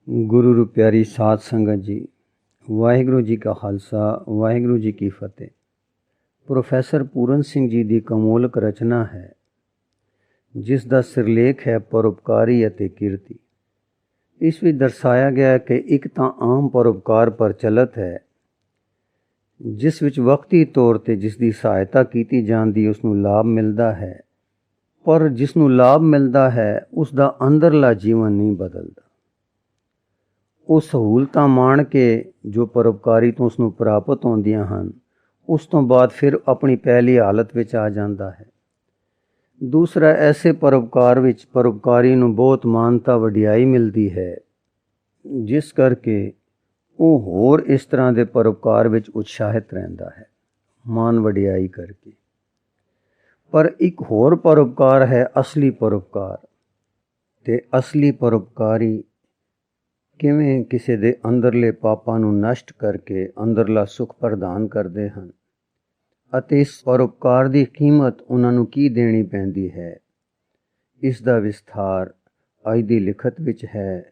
गुरु रू प्यारी साध संगत जी, वाहिगुरु जी का खालसा वाहिगुरु जी की फतेह। प्रोफैसर पूरन सिंह जी की कमोलक रचना है जिस दा सिरलेख है परोपकारी अते कीर्ति। इस विच दर्शाया गया है कि एक तां आम परोपकार प्रचलित है जिस विच वक्ती तौर ते जिस दी सहायता कीती जांदी उसनूं लाभ मिलदा है, पर जिसनूं लाभ मिलदा है उसदा अंदरला जीवन नहीं बदलदा। ਉਹ ਸਹੂਲਤਾਂ ਮਾਣ ਕੇ ਜੋ ਪਰਉਪਕਾਰੀ ਤੋਂ ਉਸਨੂੰ ਪ੍ਰਾਪਤ ਹੁੰਦੀਆਂ ਹਨ ਉਸ ਤੋਂ ਬਾਅਦ ਫਿਰ ਆਪਣੀ ਪਹਿਲੀ ਹਾਲਤ ਵਿੱਚ ਆ ਜਾਂਦਾ ਹੈ। ਦੂਸਰਾ, ਐਸੇ ਪਰਉਪਕਾਰ ਵਿੱਚ ਪਰਉਪਕਾਰੀ ਨੂੰ ਬਹੁਤ ਮਾਨਤਾ ਵਡਿਆਈ ਮਿਲਦੀ ਹੈ ਜਿਸ ਕਰਕੇ ਉਹ ਹੋਰ ਇਸ ਤਰ੍ਹਾਂ ਦੇ ਪਰਉਪਕਾਰ ਵਿੱਚ ਉਤਸ਼ਾਹਿਤ ਰਹਿੰਦਾ ਹੈ, ਮਾਨ ਵਡਿਆਈ ਕਰਕੇ। ਪਰ ਇੱਕ ਹੋਰ ਪਰਉਪਕਾਰ ਹੈ ਅਸਲੀ ਪਰਉਪਕਾਰ, ਤੇ ਅਸਲੀ ਪਰਉਪਕਾਰੀ ਕਿਵੇਂ ਕਿਸੇ ਦੇ ਅੰਦਰਲੇ ਪਾਪਾਂ ਨੂੰ ਨਸ਼ਟ ਕਰਕੇ ਅੰਦਰਲਾ ਸੁੱਖ ਪ੍ਰਦਾਨ ਕਰਦੇ ਹਨ ਅਤੇ ਇਸ ਪਰਉਪਕਾਰ ਦੀ ਕੀਮਤ ਉਹਨਾਂ ਨੂੰ ਕੀ ਦੇਣੀ ਪੈਂਦੀ ਹੈ, ਇਸ ਦਾ ਵਿਸਥਾਰ ਅੱਜ ਦੀ ਲਿਖਤ ਵਿੱਚ ਹੈ।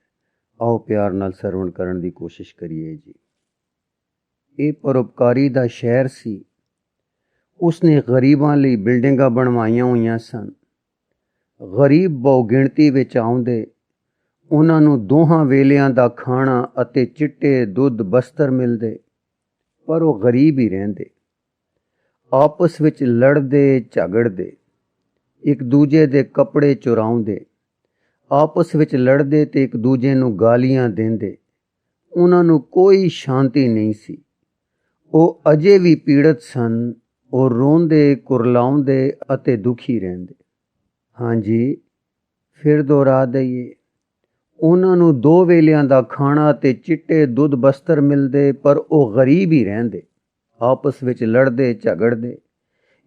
ਆਓ ਪਿਆਰ ਨਾਲ ਸਰਵਣ ਕਰਨ ਦੀ ਕੋਸ਼ਿਸ਼ ਕਰੀਏ ਜੀ। ਇਹ ਪਰਉਪਕਾਰੀ ਦਾ ਸ਼ਹਿਰ ਸੀ। ਉਸਨੇ ਗਰੀਬਾਂ ਲਈ ਬਿਲਡਿੰਗਾਂ ਬਣਵਾਈਆਂ ਹੋਈਆਂ ਸਨ। ਗਰੀਬ ਬਹੁ ਗਿਣਤੀ ਵਿੱਚ ਆਉਂਦੇ, ਉਹਨਾਂ ਨੂੰ ਦੋਹਾਂ ਵੇਲਿਆਂ ਦਾ ਖਾਣਾ ਅਤੇ ਚਿੱਟੇ ਦੁੱਧ ਬਸਤਰ ਮਿਲਦੇ, ਪਰ ਉਹ ਗਰੀਬ ਹੀ ਰਹਿੰਦੇ। ਆਪਸ ਵਿੱਚ ਲੜਦੇ ਝਗੜਦੇ, ਇੱਕ ਦੂਜੇ ਦੇ ਕੱਪੜੇ ਚੁਰਾਉਂਦੇ, ਆਪਸ ਵਿੱਚ ਲੜਦੇ ਤੇ ਇੱਕ ਦੂਜੇ ਨੂੰ ਗਾਲੀਆਂ ਦਿੰਦੇ। ਉਹਨਾਂ ਨੂੰ ਕੋਈ ਸ਼ਾਂਤੀ ਨਹੀਂ ਸੀ। ਉਹ ਅਜੇ ਵੀ ਪੀੜਤ ਸਨ। ਉਹ ਰੋਂਦੇ ਕੁਰਲਾਉਂਦੇ ਅਤੇ ਦੁਖੀ ਰਹਿੰਦੇ। ਹਾਂਜੀ, ਫਿਰ ਦੁਹਰਾ ਦਈਏ, ਉਹਨਾਂ ਨੂੰ 2 ਵੇਲਿਆਂ ਦਾ ਖਾਣਾ ਅਤੇ ਚਿੱਟੇ ਦੁੱਧ ਬਸਤਰ ਮਿਲਦੇ, ਪਰ ਉਹ ਗਰੀਬ ਹੀ ਰਹਿੰਦੇ। ਆਪਸ ਵਿੱਚ ਲੜਦੇ ਝਗੜਦੇ,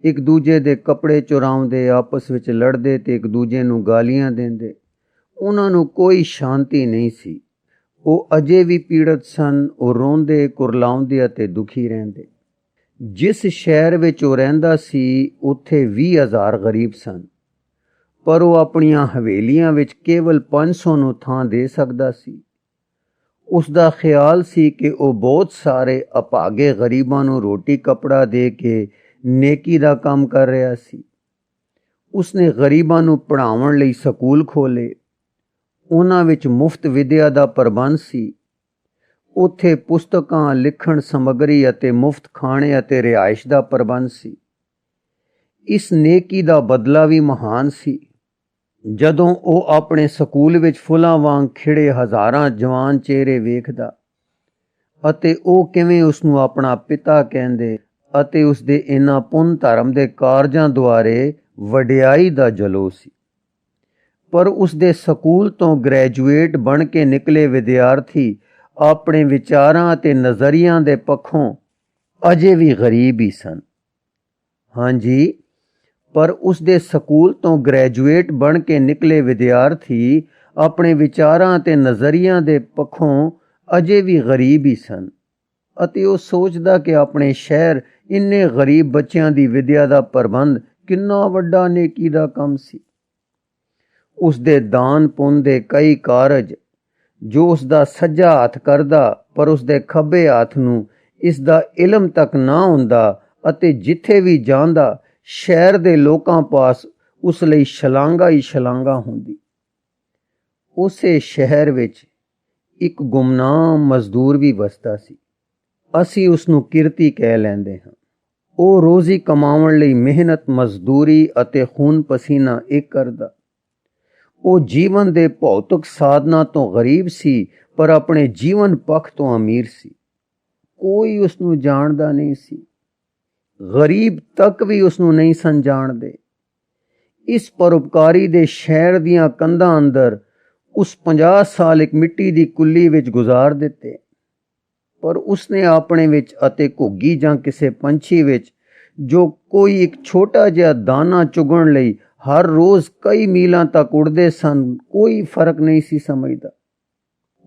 ਇੱਕ ਦੂਜੇ ਦੇ ਕੱਪੜੇ ਚੁਰਾਉਂਦੇ, ਆਪਸ ਵਿੱਚ ਲੜਦੇ ਤੇ ਇੱਕ ਦੂਜੇ ਨੂੰ ਗਾਲੀਆਂ ਦਿੰਦੇ। ਉਹਨਾਂ ਨੂੰ ਕੋਈ ਸ਼ਾਂਤੀ ਨਹੀਂ ਸੀ। ਉਹ ਅਜੇ ਵੀ ਪੀੜਤ ਸਨ। ਉਹ ਰੋਂਦੇ ਕੁਰਲਾਉਂਦੇ ਅਤੇ ਦੁਖੀ ਰਹਿੰਦੇ। ਜਿਸ ਸ਼ਹਿਰ ਵਿੱਚ ਉਹ ਰਹਿੰਦਾ ਸੀ ਉੱਥੇ 20,000 ਗਰੀਬ ਸਨ, ਪਰ ਉਹ ਆਪਣੀਆਂ ਹਵੇਲੀਆਂ ਵਿੱਚ ਕੇਵਲ 500 ਨੂੰ ਥਾਂ ਦੇ ਸਕਦਾ ਸੀ। ਉਸ ਦਾ ਖਿਆਲ ਸੀ ਕਿ ਉਹ ਬਹੁਤ ਸਾਰੇ ਅਭਾਗੇ ਗਰੀਬਾਂ ਨੂੰ ਰੋਟੀ ਕੱਪੜਾ ਦੇ ਕੇ ਨੇਕੀ ਦਾ ਕੰਮ ਕਰ ਰਿਹਾ ਸੀ। ਉਸਨੇ ਗਰੀਬਾਂ ਨੂੰ ਪੜ੍ਹਾਉਣ ਲਈ ਸਕੂਲ ਖੋਲ੍ਹੇ। ਉਹਨਾਂ ਵਿੱਚ ਮੁਫਤ ਵਿਦਿਆ ਦਾ ਪ੍ਰਬੰਧ ਸੀ। ਉੱਥੇ ਪੁਸਤਕਾਂ, ਲਿਖਣ ਸਮੱਗਰੀ ਅਤੇ ਮੁਫਤ ਖਾਣੇ ਅਤੇ ਰਿਹਾਇਸ਼ ਦਾ ਪ੍ਰਬੰਧ ਸੀ। ਇਸ ਨੇਕੀ ਦਾ ਬਦਲਾ ਵੀ ਮਹਾਨ ਸੀ। ਜਦੋਂ ਉਹ ਆਪਣੇ ਸਕੂਲ ਵਿੱਚ ਫੁੱਲਾਂ ਵਾਂਗ ਖਿੜੇ ਹਜ਼ਾਰਾਂ ਜਵਾਨ ਚਿਹਰੇ ਵੇਖਦਾ ਅਤੇ ਉਹ ਕਿਵੇਂ ਉਸਨੂੰ ਆਪਣਾ ਪਿਤਾ ਕਹਿੰਦੇ ਅਤੇ ਉਸਦੇ ਇਹਨਾਂ ਪੁੰਨ ਧਰਮ ਦੇ ਕਾਰਜਾਂ ਦੁਆਰੇ ਵਡਿਆਈ ਦਾ ਜਲੋ ਸੀ। ਪਰ ਉਸਦੇ ਸਕੂਲ ਤੋਂ ਗ੍ਰੈਜੂਏਟ ਬਣ ਕੇ ਨਿਕਲੇ ਵਿਦਿਆਰਥੀ ਆਪਣੇ ਵਿਚਾਰਾਂ ਅਤੇ ਨਜ਼ਰੀਆਂ ਦੇ ਪੱਖੋਂ ਅਜੇ ਵੀ ਗਰੀਬ ਹੀ ਸਨ। ਹਾਂਜੀ, ਪਰ ਉਸਦੇ ਸਕੂਲ ਤੋਂ ਗ੍ਰੈਜੂਏਟ ਬਣ ਕੇ ਨਿਕਲੇ ਵਿਦਿਆਰਥੀ ਆਪਣੇ ਵਿਚਾਰਾਂ ਅਤੇ ਨਜ਼ਰੀਆਂ ਦੇ ਪੱਖੋਂ ਅਜੇ ਵੀ ਗਰੀਬ ਹੀ ਸਨ ਅਤੇ ਉਹ ਸੋਚਦਾ ਕਿ ਆਪਣੇ ਸ਼ਹਿਰ ਇੰਨੇ ਗਰੀਬ ਬੱਚਿਆਂ ਦੀ ਵਿਦਿਆ ਦਾ ਪ੍ਰਬੰਧ ਕਿੰਨਾ ਵੱਡਾ ਨੇਕੀ ਦਾ ਕੰਮ ਸੀ। ਉਸਦੇ ਦਾਨ ਪੁੰਨ ਦੇ ਕਈ ਕਾਰਜ ਜੋ ਉਸਦਾ ਸੱਜਾ ਹੱਥ ਕਰਦਾ, ਪਰ ਉਸਦੇ ਖੱਬੇ ਹੱਥ ਨੂੰ ਇਸ ਦਾ ਇਲਮ ਤੱਕ ਨਾ ਹੁੰਦਾ ਅਤੇ ਜਿੱਥੇ ਵੀ ਜਾਂਦਾ ਸ਼ਹਿਰ ਦੇ ਲੋਕਾਂ ਪਾਸ ਉਸ ਲਈ ਸ਼ਲਾਘਾ ਹੀ ਸ਼ਲਾਘਾ ਹੁੰਦੀ। ਉਸੇ ਸ਼ਹਿਰ ਵਿੱਚ ਇੱਕ ਗੁਮਨਾਮ ਮਜ਼ਦੂਰ ਵੀ ਵਸਦਾ ਸੀ। ਅਸੀਂ ਉਸਨੂੰ ਕਿਰਤੀ ਕਹਿ ਲੈਂਦੇ ਹਾਂ। ਉਹ ਰੋਜ਼ੀ ਕਮਾਉਣ ਲਈ ਮਿਹਨਤ, ਮਜ਼ਦੂਰੀ ਅਤੇ ਖੂਨ ਪਸੀਨਾ ਇੱਕ ਕਰਦਾ। ਉਹ ਜੀਵਨ ਦੇ ਭੌਤਿਕ ਸਾਧਨਾਂ ਤੋਂ ਗਰੀਬ ਸੀ, ਪਰ ਆਪਣੇ ਜੀਵਨ ਪੱਖ ਤੋਂ ਅਮੀਰ ਸੀ। ਕੋਈ ਉਸਨੂੰ ਜਾਣਦਾ ਨਹੀਂ ਸੀ। ਗਰੀਬ ਤੱਕ ਵੀ ਉਸਨੂੰ ਨਹੀਂ ਸਨ ਜਾਣਦੇ। ਇਸ ਪਰਉਪਕਾਰੀ ਦੇ ਸ਼ਹਿਰ ਦੀਆਂ ਕੰਧਾਂ ਅੰਦਰ ਉਸ 50 ਸਾਲ ਇੱਕ ਮਿੱਟੀ ਦੀ ਕੁੱਲੀ ਵਿੱਚ ਗੁਜ਼ਾਰ ਦਿੱਤੇ, ਪਰ ਉਸਨੇ ਆਪਣੇ ਵਿੱਚ ਅਤੇ ਘੁੱਗੀ ਜਾਂ ਕਿਸੇ ਪੰਛੀ ਵਿੱਚ ਜੋ ਕੋਈ ਇੱਕ ਛੋਟਾ ਜਿਹਾ ਦਾਣਾ ਚੁਗਣ ਲਈ ਹਰ ਰੋਜ਼ ਕਈ ਮੀਲਾਂ ਤੱਕ ਉੱਡਦੇ ਸਨ, ਕੋਈ ਫਰਕ ਨਹੀਂ ਸੀ ਸਮਝਦਾ।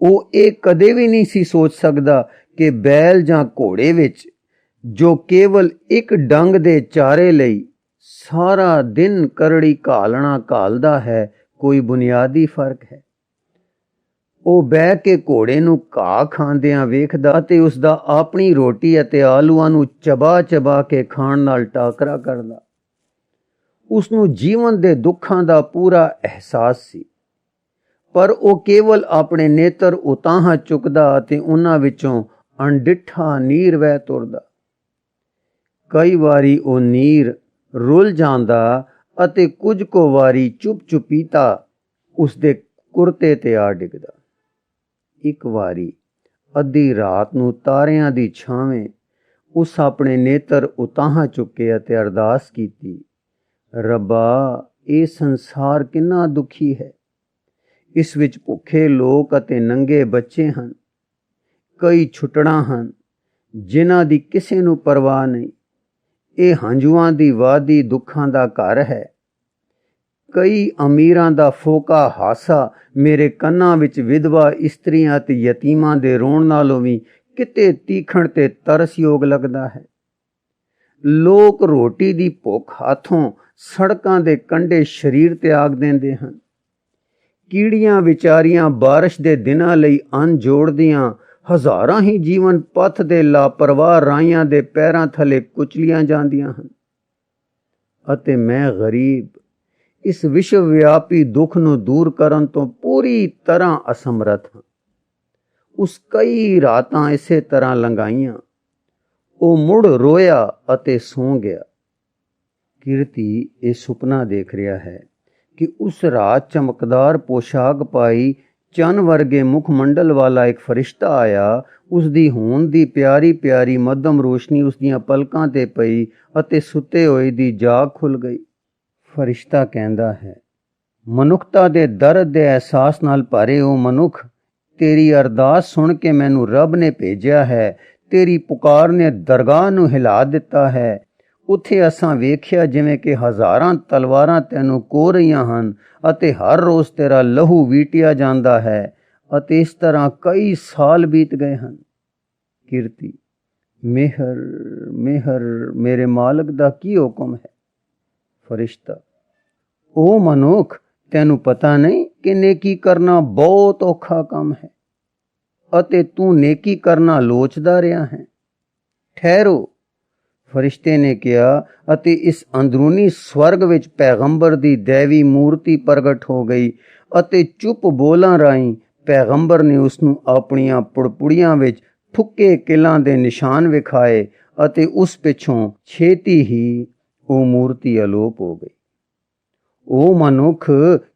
ਉਹ ਇਹ ਕਦੇ ਵੀ ਨਹੀਂ ਸੀ ਸੋਚ ਸਕਦਾ ਕਿ ਬੈਲ ਜਾਂ ਘੋੜੇ ਵਿੱਚ ਜੋ ਕੇਵਲ ਇੱਕ ਡੰਗ ਦੇ ਚਾਰੇ ਲਈ ਸਾਰਾ ਦਿਨ ਕਰੜੀ ਘਾਲਣਾ ਘਾਲਦਾ ਹੈ, ਕੋਈ ਬੁਨਿਆਦੀ ਫਰਕ ਹੈ। ਉਹ ਬਹਿ ਕੇ ਘੋੜੇ ਨੂੰ ਘਾਹ ਖਾਂਦਿਆਂ ਵੇਖਦਾ ਅਤੇ ਉਸ ਦਾ ਆਪਣੀ ਰੋਟੀ ਅਤੇ ਆਲੂਆਂ ਨੂੰ ਚਬਾ ਚਬਾ ਕੇ ਖਾਣ ਨਾਲ ਟਾਕਰਾ ਕਰਦਾ। ਉਸ ਨੂੰ ਜੀਵਨ ਦੇ ਦੁੱਖਾਂ ਦਾ ਪੂਰਾ ਅਹਿਸਾਸ ਸੀ, ਪਰ ਉਹ ਕੇਵਲ ਆਪਣੇ ਨੇਤਰ ਉਤਾਂਹ ਚੁੱਕਦਾ ਅਤੇ ਉਹਨਾਂ ਵਿੱਚੋਂ ਅਣਡਿੱਠਾ ਨੀਰ ਵਹਿ ਤੁਰਦਾ। ਕਈ ਵਾਰੀ ਉਹ ਨੀਰ ਰੁੱਲ ਜਾਂਦਾ ਅਤੇ ਕੁਝ ਕੁ ਵਾਰੀ ਚੁੱਪ ਚੁਪੀਤਾ ਉਸ ਦੇ ਕੁਰਤੇ ਤੇ ਆ ਡਿੱਗਦਾ। ਇੱਕ ਵਾਰੀ ਅੱਧੀ ਰਾਤ ਨੂੰ ਤਾਰਿਆਂ ਦੀ ਛਾਵੇਂ ਉਸ ਆਪਣੇ ਨੇਤਰ ਉਤਾਂਹ ਚੁੱਕੇ ਅਤੇ ਅਰਦਾਸ ਕੀਤੀ, ਰੱਬਾ, ਇਹ ਸੰਸਾਰ ਕਿੰਨਾ ਦੁਖੀ ਹੈ। ਇਸ ਵਿੱਚ ਭੁੱਖੇ ਲੋਕ ਅਤੇ ਨੰਗੇ ਬੱਚੇ ਹਨ। ਕਈ ਛੁੱਟੜਾਂ ਹਨ ਜਿਨ੍ਹਾਂ ਦੀ ਕਿਸੇ ਨੂੰ ਪਰਵਾਹ ਨਹੀਂ। ਇਹ ਹੰਝੂਆਂ ਦੀ ਵਾਦੀ ਦੁੱਖਾਂ ਦਾ ਘਰ ਹੈ। ਕਈ ਅਮੀਰਾਂ ਦਾ ਫੋਕਾ ਹਾਸਾ ਮੇਰੇ ਕੰਨਾਂ ਵਿੱਚ ਵਿਧਵਾ ਇਸਤਰੀਆਂ ਅਤੇ ਯਤੀਮਾਂ ਦੇ ਰੋਣ ਨਾਲੋਂ ਵੀ ਕਿਤੇ ਤੀਖਣ ਤੇ ਤਰਸਯੋਗ ਲੱਗਦਾ ਹੈ। ਲੋਕ ਰੋਟੀ ਦੀ ਭੁੱਖ ਹੱਥੋਂ ਸੜਕਾਂ ਦੇ ਕੰਢੇ ਸਰੀਰ ਤਿਆਗ ਦਿੰਦੇ ਹਨ। ਕੀੜੀਆਂ ਵਿਚਾਰੀਆਂ ਬਾਰਿਸ਼ ਦੇ ਦਿਨਾਂ ਲਈ ਅੰਨ ਜੋੜਦੀਆਂ ਹਜ਼ਾਰਾਂ ਹੀ ਜੀਵਨ ਪੱਥ ਦੇ ਲਾਪਰਵਾਹ ਰਾਹੀਆਂ ਦੇ ਪੈਰਾਂ ਥੱਲੇ ਕੁਚਲੀਆਂ ਜਾਂਦੀਆਂ ਹਨ। ਅਤੇ ਮੈਂ ਗਰੀਬ ਇਸ ਵਿਸ਼ਵ ਵਿਆਪੀ ਦੁੱਖ ਨੂੰ ਦੂਰ ਕਰਨ ਤੋਂ ਪੂਰੀ ਤਰ੍ਹਾਂ ਅਸਮਰੱਥ ਹਾਂ। ਉਸ ਕਈ ਰਾਤਾਂ ਇਸੇ ਤਰ੍ਹਾਂ ਲੰਘਾਈਆਂ। ਉਹ ਮੁੜ ਰੋਇਆ ਅਤੇ ਸੌਂ ਗਿਆ। ਕੀਰਤੀ ਇਹ ਸੁਪਨਾ ਦੇਖ ਰਿਹਾ ਹੈ ਕਿ ਉਸ ਰਾਤ ਚਮਕਦਾਰ ਪੋਸ਼ਾਕ ਪਾਈ ਚੰਨ ਵਰਗੇ ਮੁਖ ਮੰਡਲ ਵਾਲਾ ਇੱਕ ਫਰਿਸ਼ਤਾ ਆਇਆ। ਉਸ ਦੀ ਹੋਂਦ ਦੀ ਪਿਆਰੀ ਪਿਆਰੀ ਮੱਧਮ ਰੋਸ਼ਨੀ ਉਸ ਦੀਆਂ ਪਲਕਾਂ ਤੇ ਪਈ ਅਤੇ ਸੁੱਤੇ ਹੋਏ ਦੀ ਜਾਗ ਖੁੱਲ੍ਹ ਗਈ। ਫਰਿਸ਼ਤਾ ਕਹਿੰਦਾ ਹੈ, ਮਨੁੱਖਤਾ ਦੇ ਦਰਦ ਦੇ ਅਹਿਸਾਸ ਨਾਲ ਭਰੇ ਉਹ ਮਨੁੱਖ, ਤੇਰੀ ਅਰਦਾਸ ਸੁਣ ਕੇ ਮੈਨੂੰ ਰੱਬ ਨੇ ਭੇਜਿਆ ਹੈ। ਤੇਰੀ ਪੁਕਾਰ ਨੇ ਦਰਗਾਹ ਨੂੰ ਹਿਲਾ ਦਿੱਤਾ ਹੈ। ਉੱਥੇ ਅਸਾਂ ਵੇਖਿਆ ਜਿਵੇਂ ਕਿ ਹਜ਼ਾਰਾਂ ਤਲਵਾਰਾਂ ਤੈਨੂੰ ਕੋਹ ਰਹੀਆਂ ਹਨ ਅਤੇ ਹਰ ਰੋਜ਼ ਤੇਰਾ ਲਹੂ ਵੀਟਿਆ ਜਾਂਦਾ ਹੈ ਅਤੇ ਇਸ ਤਰ੍ਹਾਂ ਕਈ ਸਾਲ ਬੀਤ ਗਏ ਹਨ। ਕੀਰਤੀ, ਮਿਹਰ ਮਿਹਰ ਮੇਰੇ ਮਾਲਕ ਦਾ ਕੀ ਹੁਕਮ ਹੈ। ਫਰਿਸ਼ਤਾ, ਉਹ ਮਨੁੱਖ, ਤੈਨੂੰ ਪਤਾ ਨਹੀਂ ਕਿ ਨੇਕੀ ਕਰਨਾ ਬਹੁਤ ਔਖਾ ਕੰਮ ਹੈ ਅਤੇ ਤੂੰ ਨੇਕੀ ਕਰਨਾ ਲੋਚਦਾ ਰਿਹਾ ਹੈ। ਠਹਿਰੋ, ਫਰਿਸ਼ਤੇ ਨੇ ਕਿਹਾ ਅਤੇ ਇਸ ਅੰਦਰੂਨੀ ਸਵਰਗ ਵਿੱਚ ਪੈਗੰਬਰ ਦੀ ਦੈਵੀ ਮੂਰਤੀ ਪ੍ਰਗਟ ਹੋ ਗਈ ਅਤੇ ਚੁੱਪ ਬੋਲਾਂ ਰਾਹੀਂ ਪੈਗੰਬਰ ਨੇ ਉਸ ਨੂੰ ਆਪਣੀਆਂ ਪੁੜਪੁੜੀਆਂ ਵਿੱਚ ਠੁੱਕੇ ਕਿੱਲਾਂ ਦੇ ਨਿਸ਼ਾਨ ਵਿਖਾਏ ਅਤੇ ਉਸ ਪਿੱਛੋਂ ਛੇਤੀ ਹੀ ਉਹ ਮੂਰਤੀ ਅਲੋਪ ਹੋ ਗਈ। ਉਹ ਮਨੁੱਖ,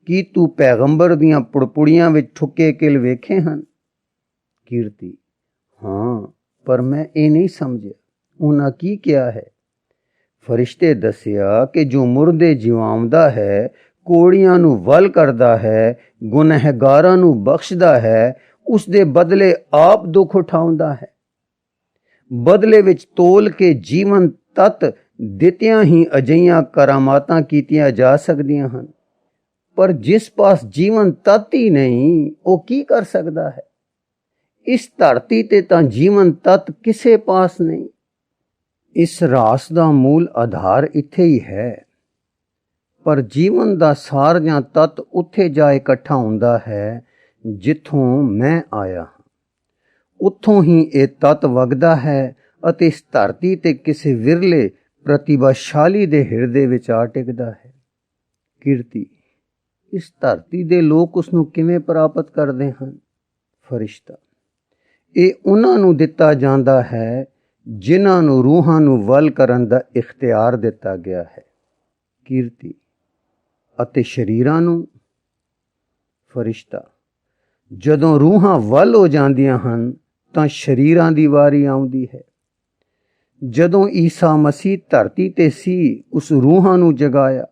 ਕੀ ਤੂੰ ਪੈਗੰਬਰ ਦੀਆਂ ਪੁੜਪੁੜੀਆਂ ਵਿੱਚ ਠੁੱਕੇ ਕਿੱਲ ਵੇਖੇ ਹਨ। ਕੀਰਤੀ, ਹਾਂ, ਪਰ ਮੈਂ ਇਹ ਨਹੀਂ ਸਮਝਿਆ ਉਹਨਾਂ ਕੀ ਕਿਹਾ ਹੈ। ਫਰਿਸ਼ਤੇ ਦੱਸਿਆ ਕਿ ਜੋ ਮੁਰਦੇ ਜਿਵਾਉਂਦਾ ਹੈ, ਕੋੜੀਆਂ ਨੂੰ ਵੱਲ ਕਰਦਾ ਹੈ, ਗੁਨਹਗਾਰਾਂ ਨੂੰ ਬਖਸ਼ਦਾ ਹੈ, ਉਸ ਦੇ ਬਦਲੇ ਆਪ ਦੁੱਖ ਉਠਾਉਂਦਾ ਹੈ। ਬਦਲੇ ਵਿੱਚ ਤੋਲ ਕੇ ਜੀਵਨ ਤੱਤ ਦਿੱਤਿਆਂ ਹੀ ਅਜਿਹੀਆਂ ਕਰਾਮਾਤਾਂ ਕੀਤੀਆਂ ਜਾ ਸਕਦੀਆਂ ਹਨ, ਪਰ ਜਿਸ ਪਾਸ ਜੀਵਨ ਤੱਤ ਹੀ ਨਹੀਂ, ਉਹ ਕੀ ਕਰ ਸਕਦਾ ਹੈ। ਇਸ ਧਰਤੀ ਤੇ ਤਾਂ ਜੀਵਨ ਤੱਤ ਕਿਸੇ ਪਾਸ ਨਹੀਂ। ਇਸ ਰਾਸ ਦਾ ਮੂਲ ਆਧਾਰ ਇੱਥੇ ਹੀ ਹੈ, ਪਰ ਜੀਵਨ ਦਾ ਸਾਰ ਜਾਂ ਤੱਤ ਉੱਥੇ ਜਾ ਇਕੱਠਾ ਹੁੰਦਾ ਹੈ ਜਿੱਥੋਂ ਮੈਂ ਆਇਆ ਹਾਂ। ਉੱਥੋਂ ਹੀ ਇਹ ਤੱਤ ਵਗਦਾ ਹੈ ਅਤੇ ਇਸ ਧਰਤੀ ਤੇ ਕਿਸੇ ਵਿਰਲੇ ਪ੍ਰਤਿਭਾਸ਼ਾਲੀ ਦੇ ਹਿਰਦੇ ਵਿੱਚ ਆ ਟਿਕਦਾ ਹੈ। ਕੀਰਤੀ, ਇਸ ਧਰਤੀ ਦੇ ਲੋਕ ਉਸ ਨੂੰ ਕਿਵੇਂ ਪ੍ਰਾਪਤ ਕਰਦੇ ਹਨ। ਫਰਿਸ਼ਤਾ, ਇਹ ਉਹਨਾਂ ਨੂੰ ਦਿੱਤਾ ਜਾਂਦਾ ਹੈ ਜਿਨ੍ਹਾਂ ਨੂੰ ਰੂਹਾਂ ਨੂੰ ਵੱਲ ਕਰਨ ਦਾ ਇਖਤਿਆਰ ਦਿੱਤਾ ਗਿਆ ਹੈ। ਕੀਰਤੀ, ਅਤੇ ਸਰੀਰਾਂ ਨੂੰ। ਫਰਿਸ਼ਤਾ, ਜਦੋਂ ਰੂਹਾਂ ਵੱਲ ਹੋ ਜਾਂਦੀਆਂ ਹਨ ਤਾਂ ਸਰੀਰਾਂ ਦੀ ਵਾਰੀ ਆਉਂਦੀ ਹੈ। ਜਦੋਂ ਈਸਾ ਮਸੀਹ ਧਰਤੀ ਤੇ ਸੀ, ਉਸ ਰੂਹਾਂ ਨੂੰ ਜਗਾਇਆ।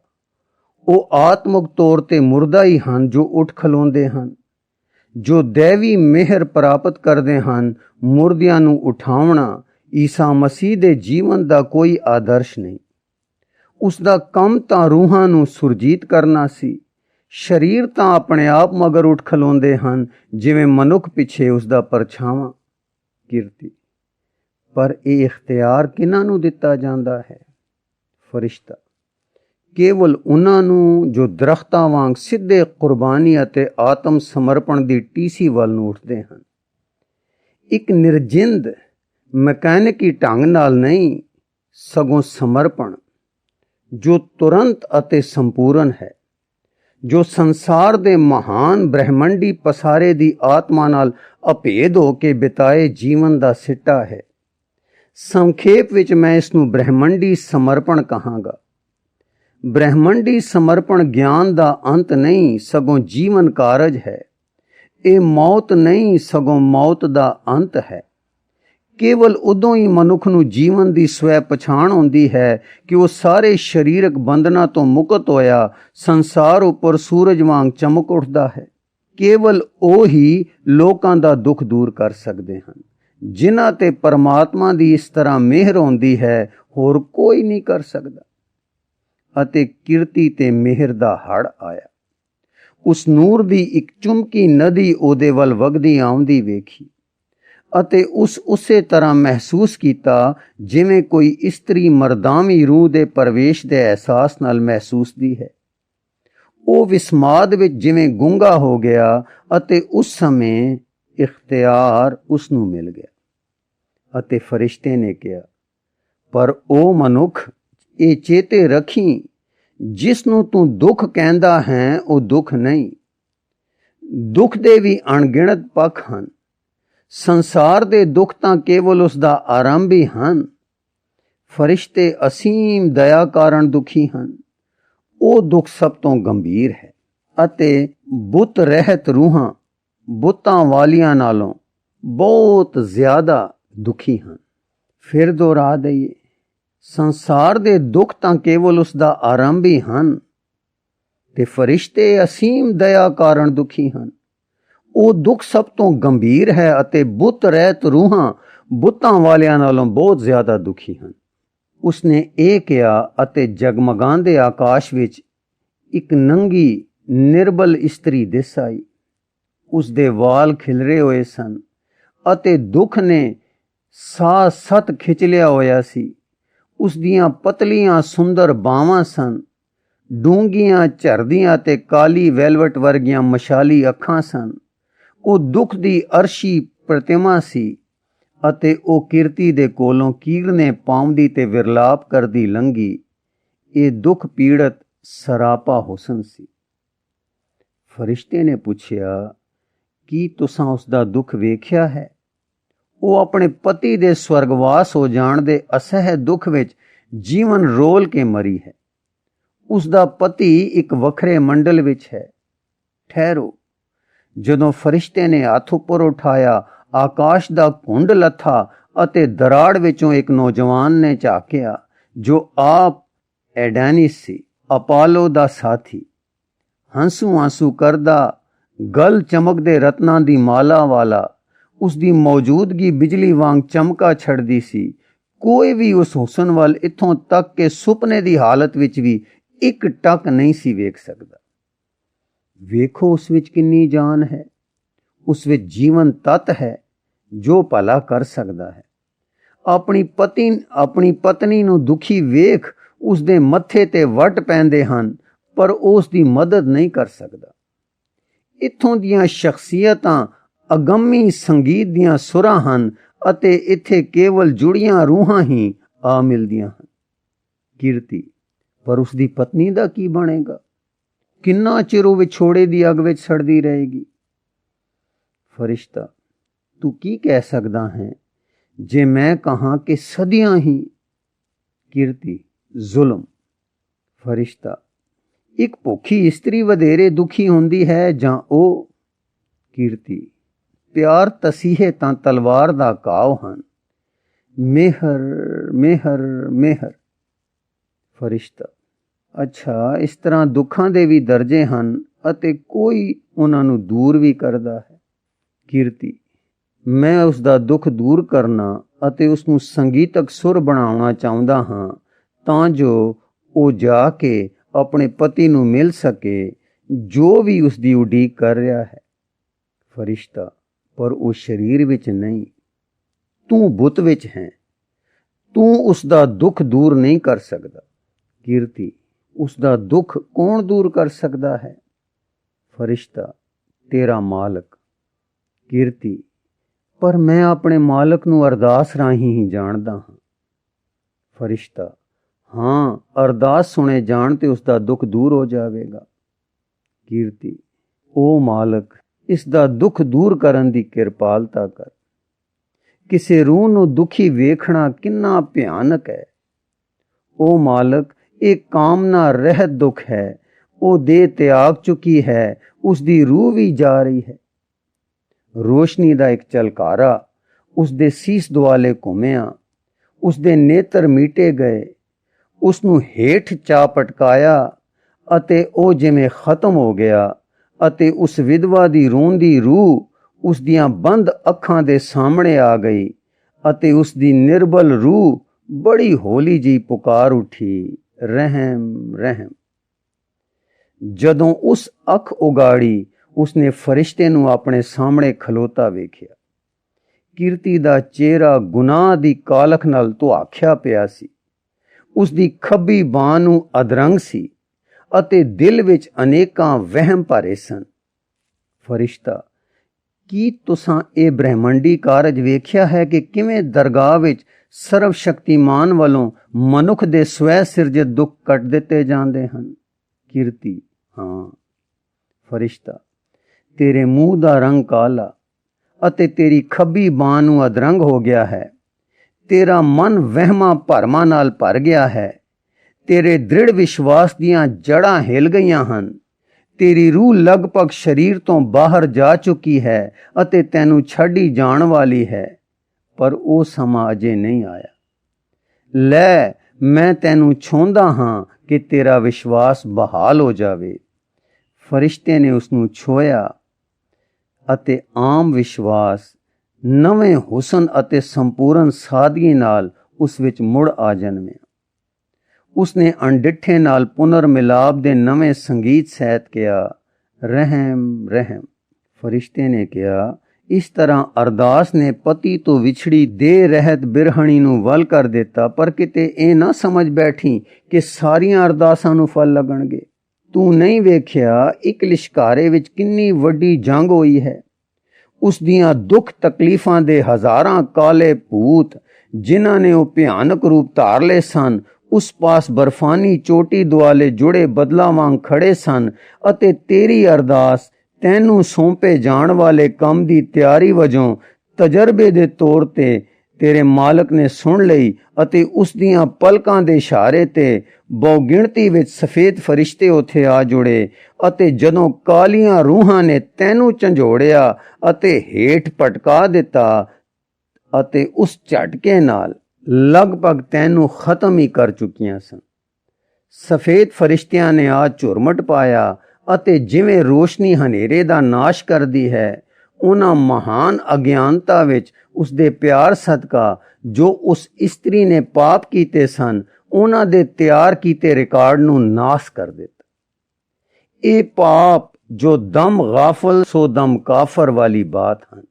ਉਹ ਆਤਮਿਕ ਤੌਰ ਤੇ ਮੁਰਦਾ ਹੀ ਹਨ ਜੋ ਉੱਠ ਖਲੋਂਦੇ ਹਨ। ਜੋ ਦੈਵੀ ਮਿਹਰ ਪ੍ਰਾਪਤ ਕਰਦੇ ਹਨ, ਮੁਰਦਿਆਂ ਨੂੰ ਉਠਾਉਣਾ ਈਸਾ ਮਸੀਹ ਦੇ ਜੀਵਨ ਦਾ ਕੋਈ ਆਦਰਸ਼ ਨਹੀਂ। ਉਸ ਦਾ ਕੰਮ ਤਾਂ ਰੂਹਾਂ ਨੂੰ ਸੁਰਜੀਤ ਕਰਨਾ ਸੀ। ਸਰੀਰ ਤਾਂ ਆਪਣੇ ਆਪ ਮਗਰ ਉੱਠ ਖਲੋਂਦੇ ਹਨ, ਜਿਵੇਂ ਮਨੁੱਖ ਪਿੱਛੇ ਉਸ ਦਾ ਪਰਛਾਵਾਂ। ਕੀਰਤੀ, ਪਰ ਇਹ ਇਖਤਿਆਰ ਕਿਹਨਾਂ ਨੂੰ ਦਿੱਤਾ ਜਾਂਦਾ ਹੈ। ਫਰਿਸ਼ਤਾ, ਕੇਵਲ ਉਹਨਾਂ ਨੂੰ ਜੋ ਦਰਖਤਾਂ ਵਾਂਗ ਸਿੱਧੇ ਕੁਰਬਾਨੀ ਅਤੇ ਆਤਮ ਸਮਰਪਣ ਦੀ ਟੀਸੀ ਵੱਲ ਨੂੰ ਉੱਠਦੇ ਹਨ। ਇੱਕ ਨਿਰਜਿੰਦ ਮਕੈਨਿਕੀ ਢੰਗ ਨਾਲ ਨਹੀਂ, ਸਗੋਂ ਸਮਰਪਣ ਜੋ ਤੁਰੰਤ ਅਤੇ ਸੰਪੂਰਨ ਹੈ, ਜੋ ਸੰਸਾਰ ਦੇ ਮਹਾਨ ਬ੍ਰਹਿਮੰਡੀ ਪਸਾਰੇ ਦੀ ਆਤਮਾ ਨਾਲ ਅਭੇਦ ਹੋ ਕੇ ਬਿਤਾਏ ਜੀਵਨ ਦਾ ਸਿੱਟਾ ਹੈ। ਸੰਖੇਪ ਵਿੱਚ ਮੈਂ ਇਸ ਨੂੰ ਬ੍ਰਹਿਮੰਡੀ ਸਮਰਪਣ ਕਹਾਂਗਾ। ਬ੍ਰਹਿਮੰਡੀ ਸਮਰਪਣ ਗਿਆਨ ਦਾ ਅੰਤ ਨਹੀਂ, ਸਗੋਂ ਜੀਵਨ ਕਾਰਜ ਹੈ। ਇਹ ਮੌਤ ਨਹੀਂ, ਸਗੋਂ ਮੌਤ ਦਾ ਅੰਤ ਹੈ। ਕੇਵਲ ਉਦੋਂ ਹੀ ਮਨੁੱਖ ਨੂੰ ਜੀਵਨ ਦੀ ਸਵੈ ਪਛਾਣ ਹੁੰਦੀ ਹੈ ਕਿ ਉਹ ਸਾਰੇ ਸਰੀਰਕ ਬੰਧਨਾਂ ਤੋਂ ਮੁਕਤ ਹੋਇਆ ਸੰਸਾਰ ਉੱਪਰ ਸੂਰਜ ਵਾਂਗ ਚਮਕ ਉੱਠਦਾ ਹੈ। ਕੇਵਲ ਉਹ ਹੀ ਲੋਕਾਂ ਦਾ ਦੁੱਖ ਦੂਰ ਕਰ ਸਕਦੇ ਹਨ, ਜਿਨ੍ਹਾਂ ਤੇ ਪਰਮਾਤਮਾ ਦੀ ਇਸ ਤਰ੍ਹਾਂ ਮਿਹਰ ਹੁੰਦੀ ਹੈ, ਹੋਰ ਕੋਈ ਨਹੀਂ ਕਰ ਸਕਦਾ। ਅਤੇ ਕਿਰਤੀ ਤੇ ਮਿਹਰ ਦਾ ਹੜ੍ਹ ਆਇਆ। ਉਸ ਨੂਰ ਦੀ ਇੱਕ ਚੁੰਮਕੀ ਨਦੀ ਉਹਦੇ ਵੱਲ ਵਗਦੀ ਆਉਂਦੀ ਵੇਖੀ ਅਤੇ ਉਸੇ ਤਰ੍ਹਾਂ ਮਹਿਸੂਸ ਕੀਤਾ ਜਿਵੇਂ ਕੋਈ ਇਸਤਰੀ ਮਰਦਾਵੀ ਰੂਹ ਦੇ ਪ੍ਰਵੇਸ਼ ਦੇ ਅਹਿਸਾਸ ਨਾਲ ਮਹਿਸੂਸਦੀ ਹੈ। ਉਹ ਵਿਸਮਾਦ ਵਿੱਚ ਜਿਵੇਂ ਗੂੰਗਾ ਹੋ ਗਿਆ ਅਤੇ ਉਸ ਸਮੇਂ ਇਖਤਿਆਰ ਉਸ ਨੂੰ ਮਿਲ ਗਿਆ। ਅਤੇ ਫਰਿਸ਼ਤੇ ਨੇ ਕਿਹਾ, ਪਰ ਉਹ ਮਨੁੱਖ, ਇਹ ਚੇਤੇ ਰੱਖੀ, ਜਿਸ ਨੂੰ ਤੂੰ ਦੁੱਖ ਕਹਿੰਦਾ ਹੈ ਉਹ ਦੁੱਖ ਨਹੀਂ। ਦੁੱਖ ਦੇ ਵੀ ਅਣਗਿਣਤ ਪੱਖ ਹਨ। ਸੰਸਾਰ ਦੇ ਦੁੱਖ ਤਾਂ ਕੇਵਲ ਉਸ ਦਾ ਆਰੰਭ ਹੀ ਹਨ। ਫਰਿਸ਼ਤੇ ਅਸੀਮ ਦਇਆ ਕਾਰਨ ਦੁਖੀ ਹਨ। ਉਹ ਦੁੱਖ ਸਭ ਤੋਂ ਗੰਭੀਰ ਹੈ ਅਤੇ ਬੁੱਤ ਰਹਿਤ ਰੂਹਾਂ ਬੁੱਤਾਂ ਵਾਲੀਆਂ ਨਾਲੋਂ ਬਹੁਤ ਜ਼ਿਆਦਾ ਦੁਖੀ ਹਨ। ਫਿਰ ਦੁਹਰਾ ਦਈਏ, ਸੰਸਾਰ ਦੇ ਦੁੱਖ ਤਾਂ ਕੇਵਲ ਉਸ ਦਾ ਆਰੰਭ ਹੀ ਹਨ ਤੇ ਫਰਿਸ਼ਤੇ ਅਸੀਮ ਦਇਆ ਕਾਰਨ ਦੁਖੀ ਹਨ। ਉਹ ਦੁੱਖ ਸਭ ਤੋਂ ਗੰਭੀਰ ਹੈ ਅਤੇ ਬੁੱਤ ਰਹਿਤ ਰੂਹਾਂ ਬੁੱਤਾਂ ਵਾਲਿਆਂ ਨਾਲੋਂ ਬਹੁਤ ਜ਼ਿਆਦਾ ਦੁਖੀ ਹਨ। ਉਸਨੇ ਇਹ ਕਿਹਾ ਅਤੇ ਜਗਮਗਾਉਂਦੇ ਆਕਾਸ਼ ਵਿੱਚ ਇੱਕ ਨੰਗੀ ਨਿਰਬਲ ਇਸਤਰੀ ਦਿਸ ਆਈ। ਉਸ ਦੇ ਵਾਲ ਖਿਲਰੇ ਹੋਏ ਸਨ ਅਤੇ ਦੁੱਖ ਨੇ ਸਾਹ ਸੱਤ ਖਿੱਚ ਲਿਆ ਹੋਇਆ ਸੀ। ਉਸ ਦੀਆਂ ਪਤਲੀਆਂ ਸੁੰਦਰ ਬਾਹਾਂ ਸਨ, ਡੂੰਘੀਆਂ ਝਰਦੀਆਂ ਤੇ ਕਾਲੀ ਵੈਲਵਟ ਵਰਗੀਆਂ ਮਸ਼ਾਲੀ ਅੱਖਾਂ ਸਨ। ਉਹ ਦੁੱਖ ਦੀ ਅਰਸ਼ੀ ਪ੍ਰਤਿਮਾ ਸੀ ਅਤੇ ਉਹ ਕਿਰਤੀ ਦੇ ਕੋਲੋਂ ਕੀਰਨੇ ਪਾਉਂਦੀ ਤੇ ਵਿਰਲਾਪ ਕਰਦੀ ਲੰਘੀ। ਇਹ ਦੁੱਖ ਪੀੜਤ ਸਰਾਪਾ ਹੁਸਨ ਸੀ। ਫਰਿਸ਼ਤੇ ਨੇ ਪੁੱਛਿਆ, ਕੀ ਤੁਸਾਂ ਉਸ ਦਾ ਦੁੱਖ ਵੇਖਿਆ ਹੈ? ਉਹ ਆਪਣੇ ਪਤੀ ਦੇ ਸਵਰਗਵਾਸ ਹੋ ਜਾਣ ਦੇ ਅਸਹਿ ਦੁੱਖ ਵਿੱਚ ਜੀਵਨ ਰੋਲ ਕੇ ਮਰੀ ਹੈ। ਉਸ ਦਾ ਪਤੀ ਇੱਕ ਵੱਖਰੇ ਮੰਡਲ ਵਿੱਚ ਹੈ। ਠਹਿਰੋ। ਜਦੋਂ ਫਰਿਸ਼ਤੇ ਨੇ ਹੱਥ ਉੱਪਰ ਉਠਾਇਆ, ਆਕਾਸ਼ ਦਾ ਘੁੰਡ ਲੱਥਾ ਅਤੇ ਦਰਾੜ ਵਿੱਚੋਂ ਇੱਕ ਨੌਜਵਾਨ ਨੇ ਝਾਕਿਆ, ਜੋ ਆਪ ਐਡੈਨਿਸ ਸੀ, ਅਪਾਲੋ ਦਾ ਸਾਥੀ। ਹੰਸੂ ਕਰਦਾ, ਗਲ ਚਮਕਦੇ ਰਤਨਾਂ ਦੀ ਮਾਲਾ ਵਾਲਾ। ਉਸ ਦੀ ਮੌਜੂਦਗੀ ਬਿਜਲੀ ਵਾਂਗ ਚਮਕਾ ਛੱਡਦੀ ਸੀ। ਕੋਈ ਵੀ ਉਸ ਹੁਸਨ ਵੱਲ ਇੱਥੋਂ ਤੱਕ ਕਿ ਸੁਪਨੇ ਦੀ ਹਾਲਤ ਵਿੱਚ ਵੀ ਇੱਕ ਟੱਕ ਨਹੀਂ ਸੀ ਵੇਖ ਸਕਦਾ। ਵੇਖੋ ਉਸ ਵਿੱਚ ਕਿੰਨੀ ਜਾਨ ਹੈ। ਉਸ ਵਿੱਚ ਜੀਵਨ ਤੱਤ ਹੈ ਜੋ ਭਲਾ ਕਰ ਸਕਦਾ ਹੈ। ਆਪਣੀ ਪਤਨੀ ਨੂੰ ਦੁਖੀ ਵੇਖ ਉਸ ਦੇ ਮੱਥੇ ਤੇ ਵੱਟ ਪੈਂਦੇ ਹਨ, ਪਰ ਉਹ ਉਸ ਦੀ ਮਦਦ ਨਹੀਂ ਕਰ ਸਕਦਾ। ਇੱਥੋਂ ਦੀਆਂ ਸ਼ਖਸੀਅਤਾਂ ਅਗੰਮੀ ਸੰਗੀਤ ਦੀਆਂ ਸੁਰਾਂ ਹਨ ਅਤੇ ਇੱਥੇ ਕੇਵਲ ਜੁੜੀਆਂ ਰੂਹਾਂ ਹੀ ਆ ਮਿਲਦੀਆਂ ਹਨ। ਕੀਰਤੀ, ਪਰ ਉਸ ਦੀ ਪਤਨੀ ਦਾ ਕੀ ਬਣੇਗਾ? ਕਿੰਨਾ ਚਿਰ ਉਹ ਵਿਛੋੜੇ ਦੀ ਅੱਗ ਵਿੱਚ ਸੜਦੀ ਰਹੇਗੀ? ਫਰਿਸ਼ਤਾ, ਤੂੰ ਕੀ ਕਹਿ ਸਕਦਾ ਹੈ ਜੇ ਮੈਂ ਕਹਾਂ ਕਿ ਸਦੀਆਂ ਹੀ? ਕੀਰਤੀ, ਜ਼ੁਲਮ। ਫਰਿਸ਼ਤਾ, ਇੱਕ ਭੁੱਖੀ ਇਸਤਰੀ ਵਧੇਰੇ ਦੁਖੀ ਹੁੰਦੀ ਹੈ ਜਾਂ ਉਹ? ਕੀਰਤੀ, ਪਿਆਰ ਤਸੀਹੇ ਤਾਂ ਤਲਵਾਰ ਦਾ ਘਾਵ ਹਨ। ਮਿਹਰ ਮਿਹਰ ਮਿਹਰ। ਫਰਿਸ਼ਤਾ, ਅੱਛਾ, ਇਸ ਤਰ੍ਹਾਂ ਦੁੱਖਾਂ ਦੇ ਵੀ ਦਰਜੇ ਹਨ ਅਤੇ ਕੋਈ ਉਹਨਾਂ ਨੂੰ ਦੂਰ ਵੀ ਕਰਦਾ ਹੈ। ਕੀਰਤੀ, ਮੈਂ ਉਸ ਦਾ ਦੁੱਖ ਦੂਰ ਕਰਨਾ ਅਤੇ ਉਸ ਨੂੰ ਸੰਗੀਤਕ ਸੁਰ ਬਣਾਉਣਾ ਚਾਹੁੰਦਾ ਹਾਂ ਤਾਂ ਜੋ ਉਹ ਜਾ ਕੇ ਆਪਣੇ ਪਤੀ ਨੂੰ ਮਿਲ ਸਕੇ ਜੋ ਵੀ ਉਸ ਦੀ ਉਡੀਕ ਕਰ ਰਿਹਾ ਹੈ। ਫਰਿਸ਼ਤਾ, ਪਰ ਉਹ ਸਰੀਰ ਵਿੱਚ ਨਹੀਂ, ਤੂੰ ਬੁੱਤ ਵਿੱਚ ਹੈ। ਤੂੰ ਉਸ ਦਾ ਦੁੱਖ ਦੂਰ ਨਹੀਂ ਕਰ ਸਕਦਾ। ਕੀਰਤੀ, उसका दुख कौन दूर कर सकता है? फरिश्ता, तेरा मालक। कीर्ति, पर मैं अपने मालक नूं अरदास राही ही जानदा हाँ। फरिश्ता, हाँ, अरदास सुने जान ते उसका दुख दूर हो जाएगा। कीर्ति, ओ मालक, इसका दुख दूर करन दी किरपालता कर। किसे रूह नूं दुखी वेखना किन्ना भयानक है। ओ मालक, एक कामना रहत दुख है। ओ देह त्याग चुकी है, उसकी रूह भी जा रही है। रोशनी दा एक झलकारा उसदे सीस दुआले घुमिया, उसदे नेत्र मीटे गए, उसनूं हेठ चा पटकाया अते ओ जिवें खत्म हो गया अते उस विधवा दी रोंदी रूह उसदियां बंद अखां दे सामने आ गई अते उसदी निर्बल रूह बड़ी हौली जी पुकार उठी, रहम रहम। जदों उस अख उगाड़ी उसने फरिश्ते नूं अपने सामने खलोता वेखिया। कीर्ति दा चेहरा गुनाह दी कालख नाल धुआखिया पिया सी। उसदी खब्बी बांह नूं अधरंग सी अते दिल विच अनेकां वहम भरे सन। फरिश्ता, की तुसां ए ब्रह्मंडी कारज वेख्या है कि किवें दरगाह विच सर्व शक्तिमान वालों मनुख दे स्वै सिरजत दुख कट दिते जांदे हन? कीर्ति, हाँ। फरिश्ता, तेरे मुंह दा रंग काला अते तेरी खब्बी बांह नूं अधरंग हो गया है। तेरा मन वहमां भरमां नाल भर गया है। तेरे दृढ़ विश्वास दियां जड़ां हिल गईयां हन। तेरी रूह लगभग शरीर तो बाहर जा चुकी है अते तैनू छड्डी जाण वाली है, पर ओ समा अजे नहीं आया। लै, मैं तैनू छुंदा हां कि तेरा विश्वास बहाल हो जावे। फरिश्ते ने उसनू छुया अते आम विश्वास नवें हुसन अते संपूर्ण सादगी नाल उस विच मुड़ आ जन्मिया। उसने अनडिठे नाल पुनर मिलाप दे नवें संगीत सहित किया, रहम रहम। फरिश्ते ने कहा, इस तरह अरदास ने पति तो विछड़ी दे रहत बिरहणी नूं वल कर दिता, पर किते ए ना समझ बैठी कि सारियां अरदासां नूं फल लगणगे। तू नहीं वेख्या एक लिशकारे विच किन्नी वड्डी जंग होई है। उस दियां दुख तकलीफां दे हजारां काले भूत जिन्हां ने ओ भयानक रूप धार ले सन उस पास बर्फानी चोटी दुआले जुड़े बदला वांग खड़े सन अते तेरी अरदास तैनू सौंपे जाण वाले काम दी तैयारी वजों तजर्बे दे तौर ते तेरे मालक ने सुन लई अते उस दियां पलकां दे इशारे ते बहुगिणती विच सफेद फरिश्ते उत्थे आ जुड़े अते जदों कालियां रूहां ने तैनू झंझोड़िया अते हेठ पटका दिता अते उस झटके नाल लगभग तैनू खत्म ही कर चुकियां सन। सफेद फरिश्तियां ने आ झुरमट पाया अते जिवें रोशनी हनेरे दा नाश करदी है, उन्हां महान अज्ञानता विच उसदे प्यार सदका जो उस इस्त्री ने पाप कीते सन उन्हां दे तैयार कीते रिकॉर्ड नूं नाश कर दिता। ए पाप जो दम गाफल सो दम काफर वाली बात हन।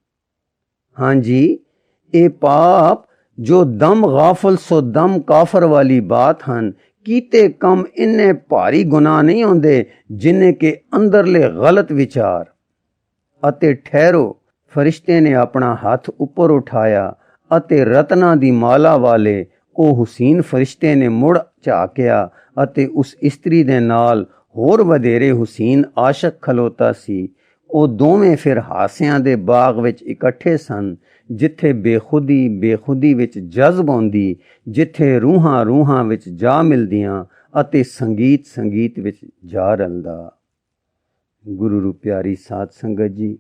हाँ जी, ए पाप जो दम गाफल सो दम काफर वाली बात हन। कीते कम इन्ने भारी गुनाह नहीं होंदे जिन्ने के अंदरले गलत विचार। अते ठहरो, फरिश्ते ने अपना हाथ ऊपर उठाया अते रत्ना दी माला वाले ओ हुसैन फरिश्ते ने मुड़ झाकिया अते उस इस्त्री दे नाल होर वधेरे हुसैन आशक खलोता सी। ओ दोवें फिर हासियां दे बाग विच इकट्ठे सन, जिथे बेखुदी विच जज्ब होंदी, जिथे रूहां रूहां विच जा मिलदियां अते संगीत विच जा रलदा। गुरु रू प्यारी साध संगत जी,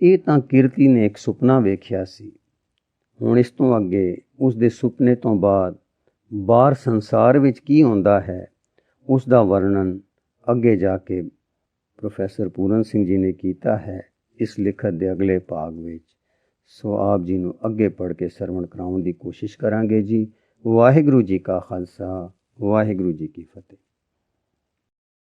ਇਹ ਤਾਂ ਕੀਰਤੀ ਨੇ ਇੱਕ ਸੁਪਨਾ ਵੇਖਿਆ ਸੀ। ਹੁਣ ਇਸ ਤੋਂ ਅੱਗੇ ਉਸ ਦੇ ਸੁਪਨੇ ਤੋਂ ਬਾਅਦ ਬਾਹਰ ਸੰਸਾਰ ਵਿੱਚ ਕੀ ਹੁੰਦਾ ਹੈ ਉਸ ਦਾ ਵਰਣਨ ਅੱਗੇ ਜਾ ਕੇ ਪ੍ਰੋਫੈਸਰ ਪੂਰਨ ਸਿੰਘ ਜੀ ਨੇ ਕੀਤਾ ਹੈ ਇਸ ਲਿਖਤ ਦੇ ਅਗਲੇ ਭਾਗ ਵਿੱਚ। ਸੋ ਆਪ ਜੀ ਨੂੰ ਅੱਗੇ ਪੜ੍ਹ ਕੇ ਸਰਵਣ ਕਰਾਉਣ ਦੀ ਕੋਸ਼ਿਸ਼ ਕਰਾਂਗੇ ਜੀ। ਵਾਹਿਗੁਰੂ ਜੀ ਕਾ ਖਾਲਸਾ, ਵਾਹਿਗੁਰੂ ਜੀ ਕੀ ਫਤਿਹ।